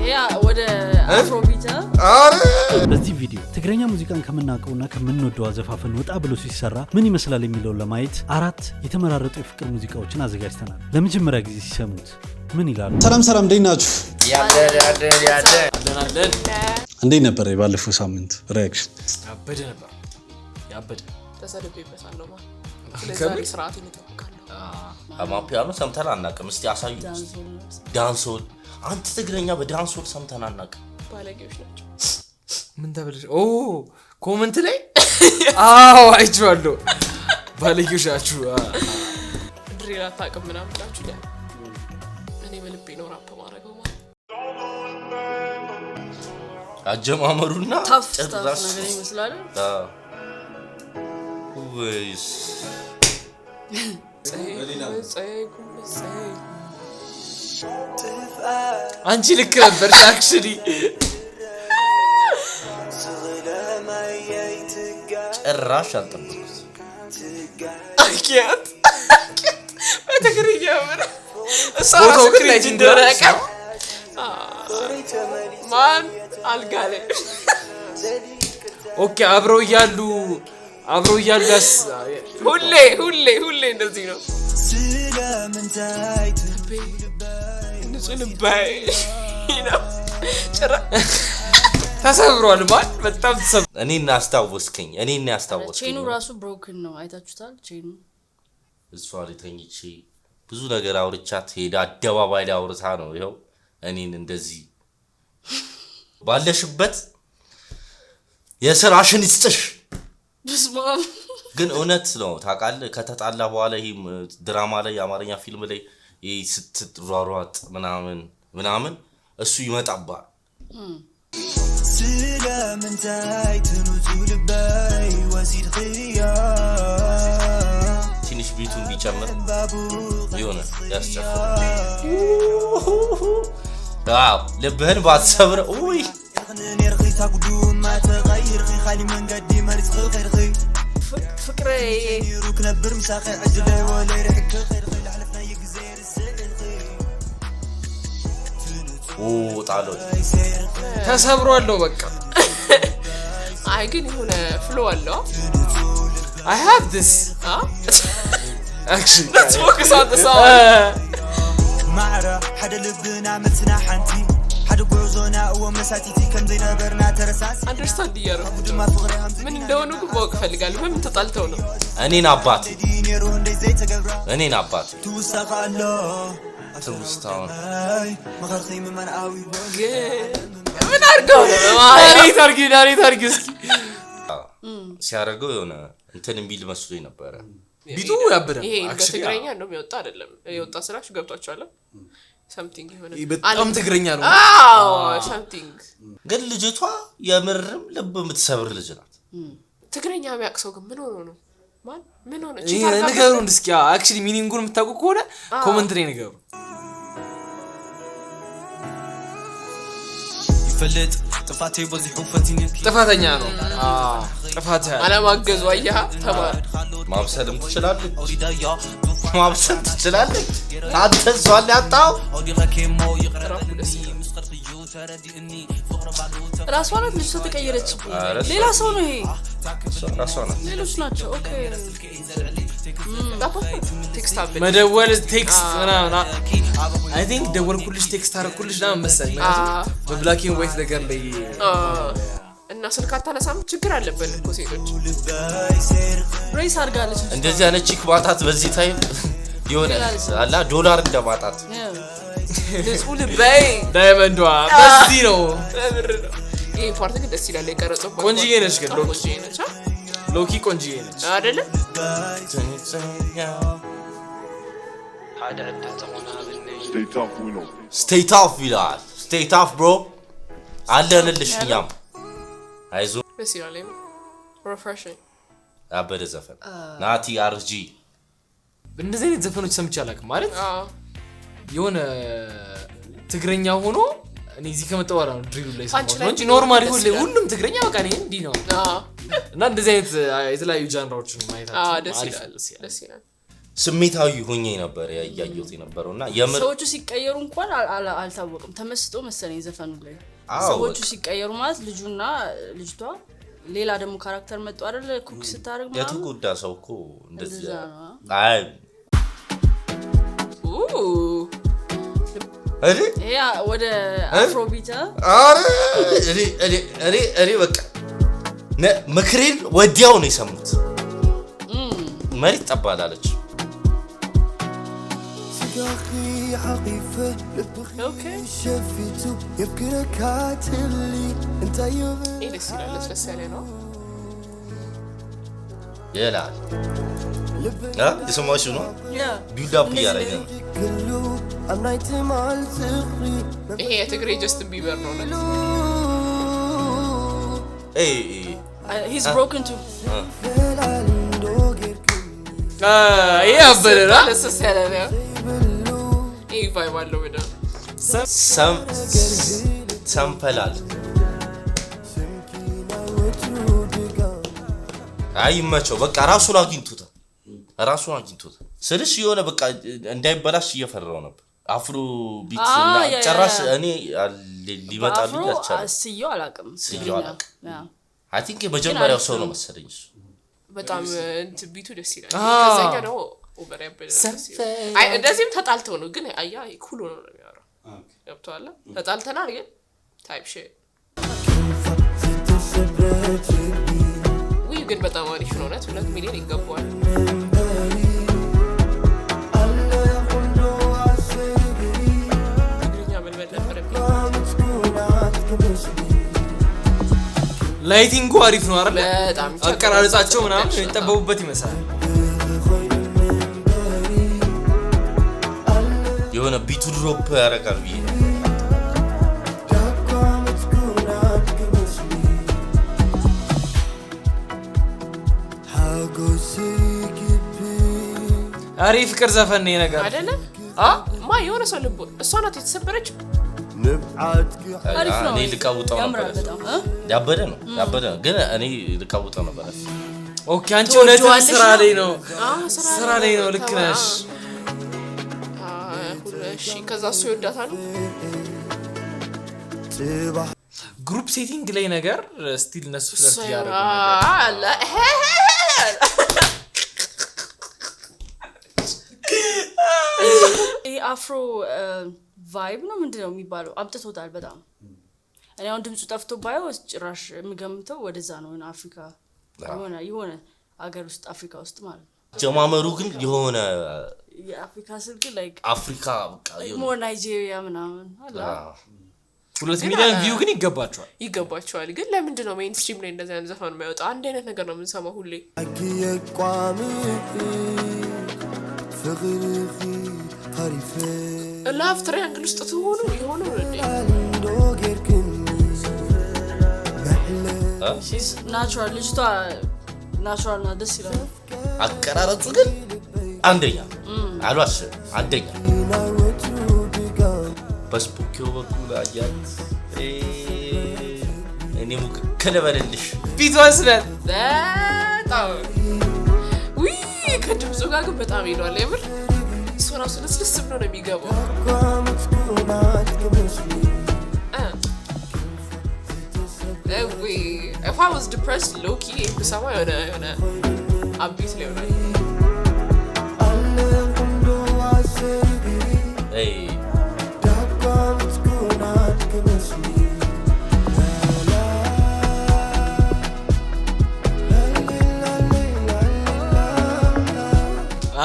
ያ ወደ አፍሮቢት በዚህ ቪዲዮ ትግረኛ ሙዚቃን ከመናቀውና ከመንወደው አዘፋፈን ወጣ ብሎ ሲሰራ ምን ይመስላል የሚለውን ለማየት አራት የተመራረጡ የፍቅር ሙዚቃዎችን አዘጋጅተናል። ለመጀመሪያ ጊዜ ሲሰሙት ምን ይላሉ? ሰላም እንዴት ናችሁ? ያለን እንዴት ነበር የባለፈው ሳምንት ሪአክሽን? ያበደ ነበር። ተሰደብበታለሁ ማለት ስለዚህ ስርዓት ይተካካል። አማፒያኖ ሰምተን አናውቅም። እስቲ አሳዩ። ዳንሶል አንተ ትግረኛ በዳንሶል ሰምተን አናውቅም። ባለጌዎች ናቸው። ምን ተበለሽ? ኮሜንት ላይ አይቼዋለሁ። ባለጌዎች ናችሁ። ድሪል አታውቅም ምናምን ብላችሁ ያ እኔ በልቤ ነው ራፕ ማድረገው ማለት አጀማመሩና ጭራሽ ነገር ይመስላል። ወይስ አንቺ ልክ ነበርሽ አክቹሊ። ጭራሽ አልጠበቅኩት። አኪያት በትግርኛ ምን ፎቶ ግን ላይ እንደረቀ ማን አልጋለ ኦኬ አብረው እያሉ ሁሌ እንደዚህ ነው። ስለምንታይ ንጹልባይ ነው ጭራ ተሰብሯል ማለት በጣም ተሰብሯል። እኔና አስታወስከኝ። ቼኑ ራሱ ብሮክን ነው አይታችሁታል። ቼኑ እሷ ልተኝቼ ብዙ ነገር አውርቻት ሄዳ አደባባይ ላይ አውርታ ነው ይኸው እኔን እንደዚህ ባለሽበት የሥራሽን ይስጥሽ። በስማም ግን እውነት ነው ታውቃለህ። ከተጣላ በኋላ ይሄ ድራማ ላይ የአማርኛ ፊልም ላይ ስትሯሯጥ ምናምን እሱ ይመጣባል። ስለምንታይ ትኑዙልባይ ወሲድ ኺያ ትንሽ ቢቱን ቢጨምር ይሆነ ያስጨፍራል። ዋው ልብህን ባትሰብር ኡይ ፍቅሬ ይሩክ ነበር ምሳኺ ዕድለ ወለይ ረሕከ ኸይር ለሕለፍና የግዜር ጣሎት ተሰብሯል በቃ። አይ ግን የሆነ ፍሎ አለው። I have this actually let's focus on the song. ማዕራ ሓደ ልብና መልስና ሓንቲ ሓደ ጉዕዞና ወመሳቲቲ ከም ዘይነበርና ተረሳስ አንደርስታንድ እያደረኩ ምን እንደሆነ ግን ማወቅ እፈልጋለሁ። በምን ተጣልተው ነው? እኔን አባት ትውስታውን መኸርኺ መመንአዊ ምን አድርገው ናሬት አድርጊ እስኪ ሲያደርገው የሆነ እንትን የሚል መስሎኝ ነበረ። ቢቱ ያበደ ይሄ በትግረኛ ነው የሚወጣ አይደለም። የወጣ ስራሽ ገብቷችኋል? something ይሆነ በጣም ትግረኛ ነው። something ግን ልጅቷ የምርም ልብ የምትሰብር ልጅ ናት። ትግረኛ የሚያቅሰው ግን ምን ሆኖ ነው? ማን ምን ሆነ? ይሄ ነገሩን እስኪ actually ሚኒንጉን የምታውቁ ከሆነ ኮሜንት ላይ ነገሩ ይፈልጥ ጥፋቴ በዚሁ ፈቲን ጥፋተኛ ነው። ጥፋት አለማገዙ አያህ ተማር ማብሰልም ትችላለህ። አንተ ሷል ያጣው ራሷ ናት ልጅ ተቀየረች። ሌላ ሰው ነው ይሄ። ራሷ ናት። ሌሎች ናቸው። ኦኬ ቴክስት አብለ መደወል ቴክስት ና I think ደወልኩልሽ ቴክስት አረኩልሽ ና መሰለኝ በብላክ ኤንድ ዋይት ነገር ላይ እና ስልክ አታነሳም። ችግር አለበት እኮ ሴቶች። ሬስ አድርጋለች። እንደዚህ አይነት ቺክ ማጣት በዚህ ታይም የሆነ አላ ዶላር እንደማጣት ንጹህ ልባይ ዳይመንዷ በዚህ ነው። ይሄ ፓርት ግን ደስ ይላል። የቀረጸው ቆንጂዬ ነች ግን ሎኪ ቆንጂዬ ነች አይደለ? Stay tough ይላል። Stay tough bro አለንልሽ እኛም አይዞ ደስ ይላል። refreshing አበደ ዘፈን ናቲ አርጂ እንደዚህ አይነት ዘፈኖች ሰምቼ አላውቅም ማለት የሆነ ትግረኛ ሆኖ እኔ እዚህ ከመጣሁ በኋላ ነው ድሪሉ ላይ ሰማሁ እንጂ ኖርማሊ ሁሉም ትግረኛ በቃ ነው እንዴ ነው። እና እንደዚህ አይነት የተለያዩ ጃንራዎችን ማየታቸው ደስ ይላል። ስሜታዊ ሆኜ ነበር ያያየሁት የነበረውና የምር ሰዎቹ ሲቀየሩ እንኳን አልታወቅም ተመስጦ መሰለኝ ዘፈኑ ላይ ሰዎቹ ሲቀየሩ ማለት ልጁና ልጅቷ ሌላ ደግሞ ካራክተር መጡ አይደል ኩክ ስታረግ ማለት የተጎዳ ሰው እኮ እንደዚህ አይ ያ ወደ አፍሮቢት እኔ በቃ ምክሬን ወዲያው ነው የሰሙት መሬት ጠባላለች اوكي يفكرك هاتلي انت ايه لسه علينا يلا ها يسمعوا شنو ያ بيلد اب ያረጋ ይሄ የትግሬ ጀስትን ቢበር ነው he's broken too ያበረራ ለሰስ ያለ ነው ይሄ ቫይብ አለው ወደ ሰምፐላል አይመቸው በቃ ራሱን አግኝቶታል ስልሽ የሆነ በቃ እንዳይበላሽ እየፈራው ነበር አፍሮ ቢት እና ጨራሽ እኔ ሊመጣልኝ አልቻለም ስየው አላቅም አይ ቲንክ የመጀመሪያው ሰው ነው መሰለኝ በጣም ቢቱ ደስ ይላል ከዛኛ ነው ኦቨር ያበደ አይ እንደዚህም ተጣልተው ነው ግን አያ ኩሉ ነው የሚያወራው ገብቷል ተጣልተናል ግን ታይፕ ሼት ወይ ግን በጣም አሪፍ ነው ነት 2 ሚሊዮን ይገባዋል ትግርኛ መልመድ ነበር ላይቲንጉ አሪፍ ነው አይደል በጣም አቀራረጻቸው ምናምን የተጠበቡበት ይመስላል የሆነ ቢቱ ድሮፕ ያረጋል ብዬ አሪፍ ፍቅር ዘፈን ነው ነገር አይደለ ማ የሆነ ሰው ልብ እሷ ናት የተሰበረች አሪፍ ነው እኔ ልቀውጣው ነበር ያበደ ነው ግን እኔ ልቀውጣው ነበር ኦኬ አንቺ እውነትም ስራ ላይ ነው ልክ ነሽ እሺ ከዛ እሱ ይወዳታል ግሩፕ ሴቲንግ ላይ ነገር ስቲል ነሱ ፍለርት ያደርጉ አላ አፍሮ ቫይብ ነው ምንድነው የሚባለው አምጥቶታል በጣም እኔ አሁን ድምጹ ጠፍቶ ባየው ጭራሽ የሚገምተው ወደዛ ነው አፍሪካ የሆነ አገር ውስጥ አፍሪካ ውስጥ ማለት ነው ጀማመሩ ግን የሆነ የአፍሪካ ስልክ ላይክ አፍሪካ በቃ ሞር ናይጄሪያ ምናምን አላ 2 ሚሊዮን ቪው ግን ይገባቸዋል ግን ለምንድን ነው ሜይንስትሪም ላይ እንደዛ አይነት ዘፈን የማይወጣ አንድ አይነት ነገር ነው የምንሰማው ሁሌ ላቭ ትራያንግል ውስጥ ትሆኑ የሆኑ ናቹራል ልጅቷ ናቹራል እና ደስ ይላል አቀራረጹ ግን አንደኛ አሏሽ አንደኛ በስፖኪዮ በኩል አያት እኔ ሙክ ከለበልልሽ ቢትዋስለን በጣም ዊ ከድምጹ ጋር ግን በጣም ይሏል የምር እሱ ራሱ ለስለስ ብሎ ነው የሚገባው if I was depressed low-key بسمع يونا عبيت لي يونا اي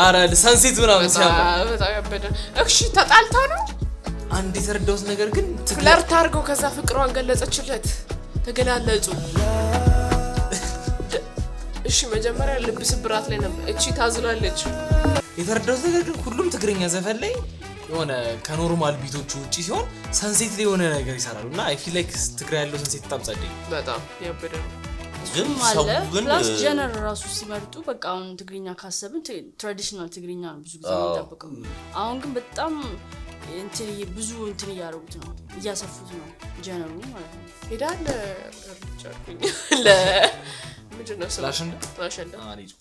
አረ ሰንሲት ምናምን በጣም ያበደ እሺ ተጣልተው ነው አንድ የተረዳሁት ነገር ግን ፍለርት አድርገው ከዛ ፍቅሯን ገለጸችለት ተገላለጹ እሺ መጀመሪያ ልብ ስብራት ላይ ነበር እቺ ታዝላለች የተረዳሁት ነገር ግን ሁሉም ትግርኛ ዘፈን ላይ የሆነ ከኖርማል ቢቶቹ ውጪ ሲሆን ሰንሴት ላይ የሆነ ነገር ይሰራሉና አይ ፊል ላይክ ትግራ ያለው ሰንሴት በጣም ጸደይ በጣም ያበደ ግን ማለት ሰው ግን ፕላስ ጀነር ራሱ ሲመርጡ በቃ አሁን ትግርኛ ካሰብን ትራዲሽናል ትግርኛ ነው ብዙ ጊዜ የሚጠብቀው አሁን ግን በጣም እንትን ብዙ እንትን ያያሩት ነው እያሰፉት ነው ጀነሩ ማለት ነው ሄዳለ ቻልኩኝ ምንድነው ስላሽ እንደ አሪፍ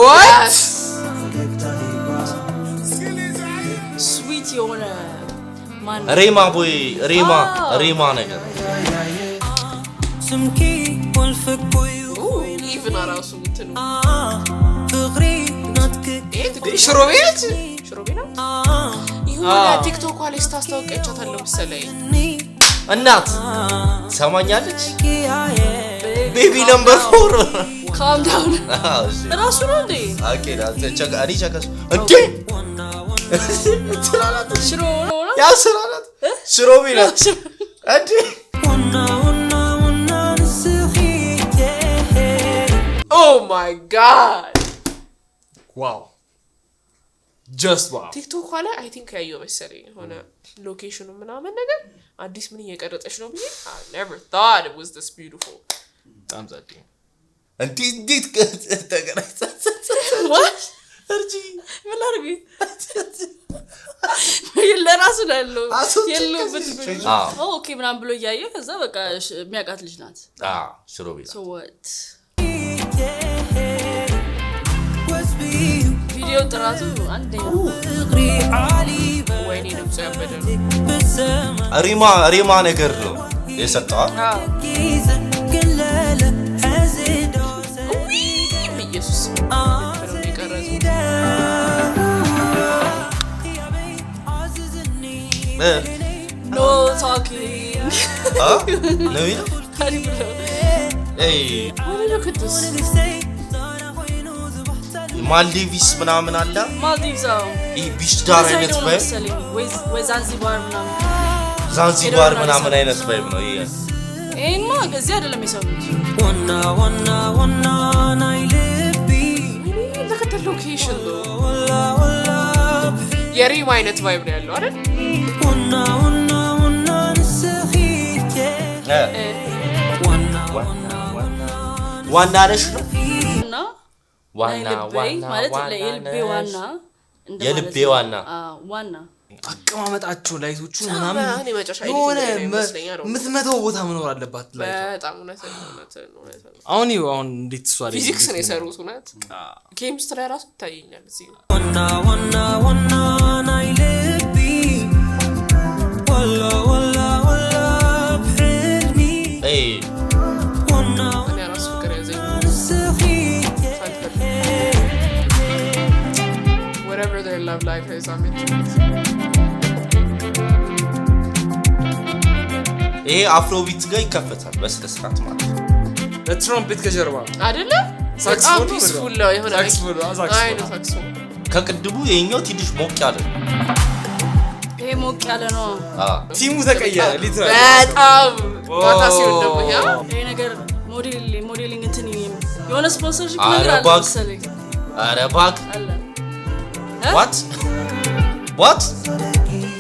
What? ስዊት የሆነ ማን ሬማ ቦይ ሬማ ነገር ኢቭን አራሱ እንትኑ ሽሮ ቤት ይሁን ቲክቶክ ላይ ስታስተዋውቀቻታለሁ መሰለኝ እናት ሰማኛለች ቤቢ ነምበር 4 calm down ራሱ ነው እንዴ አኬዳ አሪ ቸከስ እንዴ ሽሮ ያ ስራላት ሽሮ ቤት እንዴ oh my god ዋው just wow ቲክቶክ ላይ አይ ቲንክ ያየው መሰለኝ ሆነ ሎኬሽኑ ምናምን ነገር አዲስ ምን እየቀረጸች ነው ብዬ I never thought it was this beautiful በጣም ጸዴ እንዴት ተገናኝታችሁ what እርጂ ምን አርቢ ለራሱ ነው የለውበት ኦኬ ምናምን ብሎ እያየ ከዛ በቃ የሚያውቃት ልጅ ናት ሽሮ ቤት so what ቪዲዮ ጥራቱ አንደኛ ወይኔ ድምጽ ያበደ ሪማ ነገር ነው የሰጠው ኢየሱስ ነው የቀረጸው no talking ነው look at this ማልዲቭስ ምናምን አለ ማልዲቭስ ይሄ ቢች ዳር አይነት ባይብ ወይ ዛንዚባር ምናምን አይነት ባይብ ነው ይሄ ኤማ ከዚህ አይደለም የሰሩት look at the location though የሪም አይነት ቫይብ ነው ያለው አይደል ዋና ነሽ ነው ዋና ማለት ለልቤ ዋና የልቤ ዋና ዋና አቀማመጣቸው ላይቶቹ ምናምን የሆነ የምትመተው ቦታ መኖር አለባት በጣም እውነት አሁን እንዴት እሷ ላይ ፊዚክስ ነው የሰሩት እውነት ኬሚስትሪ ራሱ ይታየኛል እዚህ whatever their love life is I'm interested ይሄ አፍሮቢት ጋር ይከፈታል በስለስራት ማለት ለትራምፔት ከጀርባ አይደለ ሳክስፎን ፒስፉል ነው የሆነ ሳክስፎን ከቅድቡ የኛው ትንሽ ሞቅ ያለ ይሄ ሞቅ ያለ ነው ቲሙ ተቀየረ ሊትራሊ በጣም ዋታ ሲሆን ደግሞ ያ ይሄ ነገር ሞዴሊንግ እንትን የሆነ ስፖንሰርሺፕ ነገር አለ መሰለኝ አረ ባክ አለ what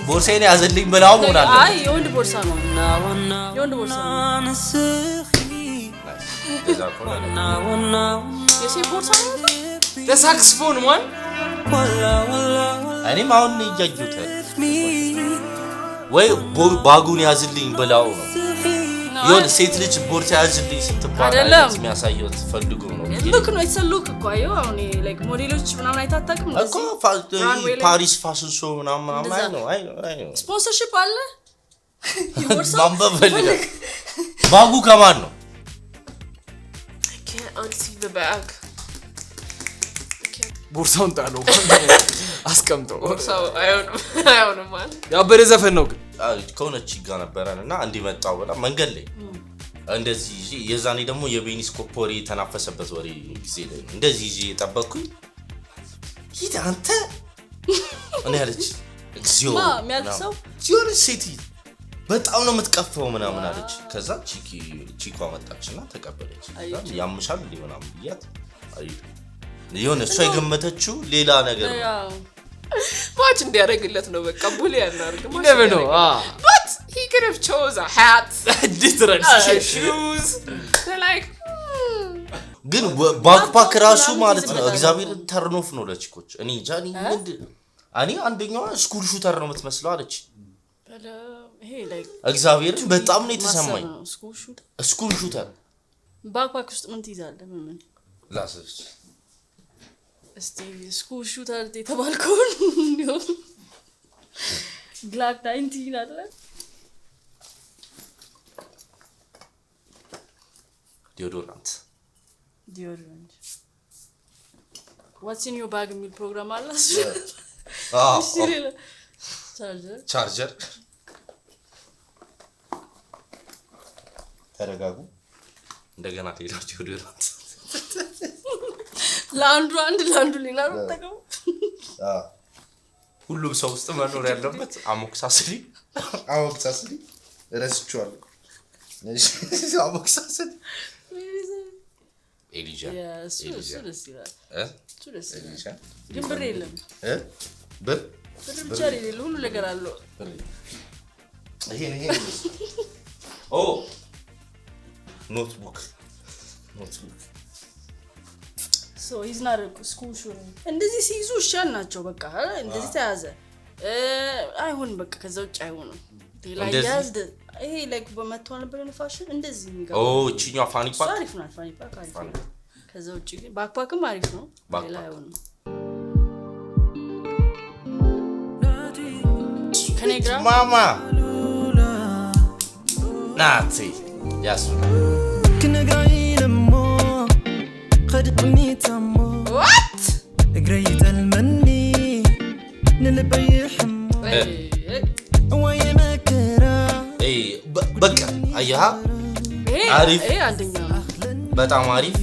ቦርሳዬን ያዘልኝ ብላው ሆናለ አይ የወንድ ቦርሳ ነው የሴት ቦርሳ ነው ለሳክስፎን ማን እኔም አሁን እያየሁት ወይ ባጉን ያዝልኝ ብላው ነው የሆነ ሴት ልጅ ቦርሳ ያዝልኝ ስትባል የሚያሳየው ፈልጉ ነው ሉክ ነው የተሰሉክ እኮ አየው አሁን ላይክ ሞዴሎች ምናምን አይታጣቅም እኮ ፓሪስ ፋሽን ሾው ምናምን አይ ነው ስፖንሰርሺፕ አለ ማንበብ ፈልጋ ባጉ ከማን ነው can't unsee the bag ቦርሳውን ጣለው አስቀምጠው ቦርሳው አይሆንም ማለት ያበረ ዘፈን ነው ግን ከሆነች ጋር ነበርና እንዲመጣው ብላ መንገድ ላይ እንደዚህ የዛኔ ደግሞ የቤኒስ ኮፖሪ ተናፈሰበት ወሬ ጊዜ ላይ እንደዚህ ይዤ ተጠበቅኩኝ ሂድ አንተ እኔ አለች እግዚኦ የሚያልሰው ጆር ሲቲ በጣም ነው የምትቀፈው ምናምን አለች ከዛ ቺኳ መጣችና ተቀበለች ያምሻል ሊሆናም ይያት አይ የሆነ እሷ የገመተችው ሌላ ነገር ማች እንዲያደርግለት ነው በቃ ቡሊ ያናርግ ማች ነው but he could have chose a hat different shoes they're like ግን ባክፓክ ራሱ ማለት ነው እግዚአብሔር ተርኖፍ ነው ለቺኮች እኔ ጃኒ አንደኛው ስኩል ሹተር ነው የምትመስለው አለች እግዚአብሔር በጣም ነው የተሰማኝ ስኩል ሹተር ባክፓክ ውስጥ ምን ትይዛለህ ምን ላስስ እስቲ ስኩል ሹተር የተባልከውን ነው ግላክ 19 አይደለ ዲዮዶራንት what's in your bag የሚል ፕሮግራም አለ ቻርጀር ተረጋጉ እንደገና ሄዳችሁ ዲዮዶራንት ለአንዱ ሌላ ነው ተቀው ሁሉም ሰው ውስጥ መኖር ያለበት አሞክሳስሊ ረስቻለሁ አሞክሳስሊ ኤሊጃ ግን ብር የለም ብር ብቻ የሌለ ሁሉ ነገር አለው ይሄ ኦ ኖትቡክ so he's not a school shooter እንደዚህ ሲይዙ ሻል ናቸው በቃ እንደዚህ ተያዘ አይሆን በቃ ከዛ ውጭ አይሆንም ሌላ ያዝደ ይሄ ላይክ በመተው ነበር ፋሽን እንደዚህ የሚገባ እቺኛው ፋኒ ፓክ አሪፍ ነው ፋኒ ፓክ አሪፍ ነው ከዛ ውጭ ግን ባክፓክም አሪፍ ነው ሌላ አይሆንም ከኔግራ ማማ ናቲ ያሱ خدقني تمو what قريت المني نلبي حمو ويا ما كرا اي بقى ايها عارف ايه عندنا በጣም አሪፍ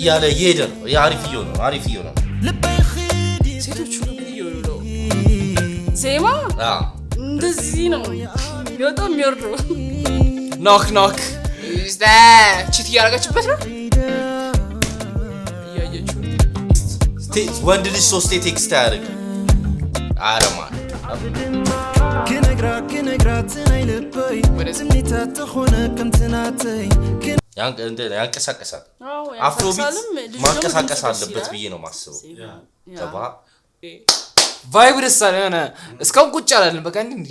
ያለ ይሄዳል ያሪፍ ይሆናል لبي خدي ሴቶቹ ምን ይሆኑ ነው ዜማ እንደዚህ ነው በጣም የሚወርደው ኖክ is that ቺት ያረጋችበት ነው ወንድ ልጅ ሶስቴ ቴክስት ያደርግ አረማ كنقرا تنايلبي ودزنيتا تخونه كنتناتي ያንቀሳቀሳል አፍሮቢት ማንቀሳቀስ አለበት ብዬ ነው ማስበው ተባ ቫይብ ደስ አለ የሆነ እስካሁን ቁጭ አላለም በቃ እንዴ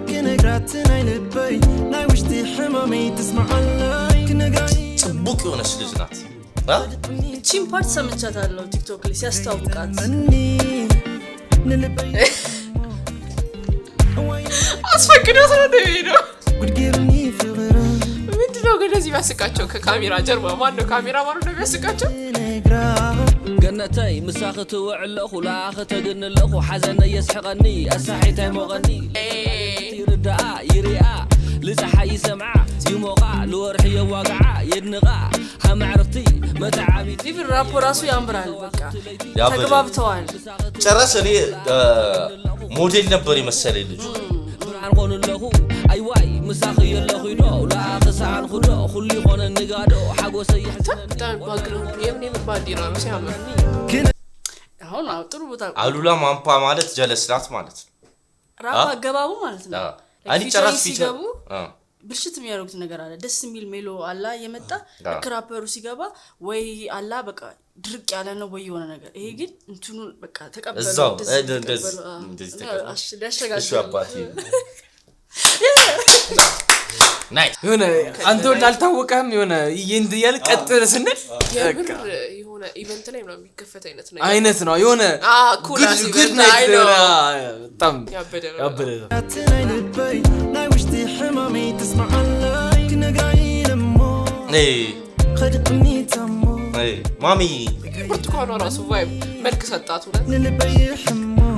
كنقرا تنايلبي لا وشتي حمامي تسمع الله كنقرا ጽቡቅ የሆነች ልጅ ናት እቺን ፓርት ሰምቻታለሁ ቲክቶክ ላይ ሲያስታውቃት አስፈቅዶት ነው ደውሎ وتجيبني في غيره ምንድነው ግን እዚህ ያስቃቸው ከካሜራ ጀርባ ማን ነው ካሜራ ማን ነው የሚያስቃቸው جنتي مساخت وعلخ ولا اختجن لخ حزن يسحقني اسحيت موغني يردا يريا لزحا يسمع يموقع لورح يواقع يدنقع هم عرفتي متعابي ዲቪ ራፕ ራሱ ያምራል በቃ ተግባብተዋል ጨረሰ እኔ ሞዴል ነበር የመሰለኝ ልጅ عنقون له اي واي مساخ يلخ يدو لا خسان خدو خلي يكون النقادو حقو سيح ታን ባክግራውንድ የምን ባንዲራ ነው ሲያምር አሁን ጥሩ ቦታ አሉላ ማምፓ ማለት ጀለስላት ማለት ራፕ አገባቡ ማለት ነው አኒ ጨራስ ፊቸር ብልሽት የሚያደርጉት ነገር አለ ደስ የሚል ሜሎ አላ የመጣ ክራፐሩ ሲገባ ወይ አላ በቃ ድርቅ ያለ ነው ወይ የሆነ ነገር ይሄ ግን እንትኑ በቃ ተቀበለው እዛው እንደዚህ ተቀበለው እሱ አባቴ ናይስ የሆነ አንተ እንዳልታወቀም የሆነ ይንድያል ቀጥል ስንል የሆነ ኢቨንት ላይ ነው የሚከፈት አይነት ነው የሆነ ጉድ ናይት በጣም ያበደ تنايلبي لا وشتي حمامي تسمع الله كنقرا يلمو خدقني تمو ማሚ ብርቱካኗ ራሱ ቫይብ መልክ ሰጣት ሁለት نلبي حمو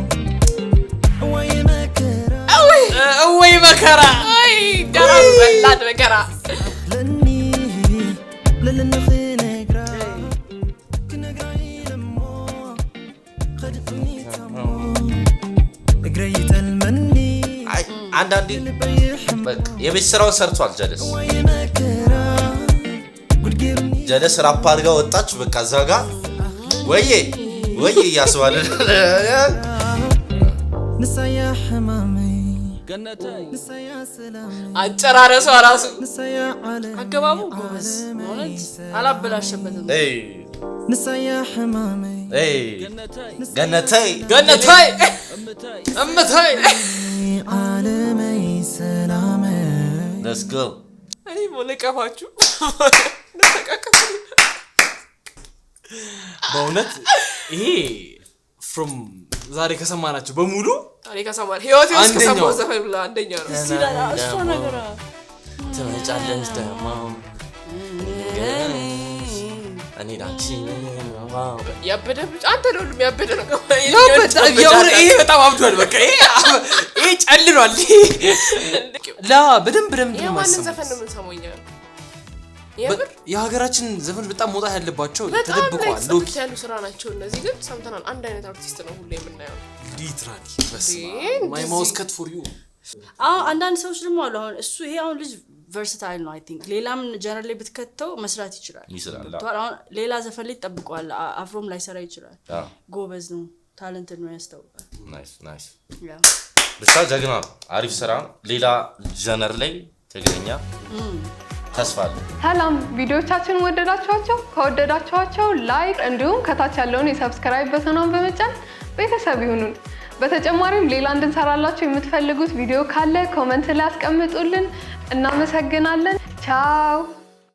ويا ما كرا ወይ መከራ አይ ጋራም በላድ መከራ لني للنخي نقرا كنقرا يلمو خدقني تمو قريت المني አንዳንዴ በቃ የቤት ስራውን ሰርቷል ጀለስ ويا ما كرا وتجيبني ጀለስ ራፕ አድርጋ ወጣች በቃ ዛጋ ወዬ ያስባለ نسى يا حمامي جنتي نسى يا سلامي አጨራረሷ ራሱ نسى يا علي አገባቡ ጎበዝ ማለት አላበላሸበትም نسى يا حمامي ገነተይ እምታይ ዓለመይ ሰላመይ let's go እኔ ሞለቀፋችሁ በእውነት ይሄ from ዛሬ ከሰማናቸው በሙሉ ዛሬ ከሰማን ህይወት ውስጥ ከሰማው ዘፈን ብላ አንደኛ ነው እሷ ነገር ትመጫለሽ ደግሞ እኔ ዳንቺ ያበደ አንተ ነው የሚያበደ ነው ይሄ በጣም አብዷል በቃ ይሄ ጨልሏል ላ በደንብ የማንን ዘፈን ነው የምንሰማውኛ የሀገራችን ዘፈን በጣም መውጣት ያለባቸው ተደብቀዋል ሎክ ያሉ ስራ ናቸው እነዚህ ግን ሰምተናል አንድ አይነት አርቲስት ነው ሁሌ የምናየው ሊትራሊ my mouse cut for you አንዳንድ ሰዎች ደግሞ አሉ አሁን እሱ ይሄ አሁን ልጅ versatile ነው I think ሌላም ጀነራል ላይ ብትከተው መስራት ይችላል አሁን ሌላ ዘፈን ላይ ተጠብቀዋል አፍሮም ላይ ሰራ ይችላል ጎበዝ ነው ታለንት ነው ያስተውቃል ናይስ ብቻ ጀግና አሪፍ ስራ ሌላ ጀነራል ላይ ተገኘኛ ተስፋለ ሰላም ቪዲዮቻችን ወደዳችኋቸው ከወደዳችኋቸው ላይክ እንዲሁም ከታች ያለውን የሰብስክራይብ በተናን በመጫን ቤተሰብ ይሁኑን በተጨማሪም ሌላ እንድንሰራላችሁ የምትፈልጉት ቪዲዮ ካለ ኮሜንት ላይ አስቀምጡልን እናመሰግናለን ቻው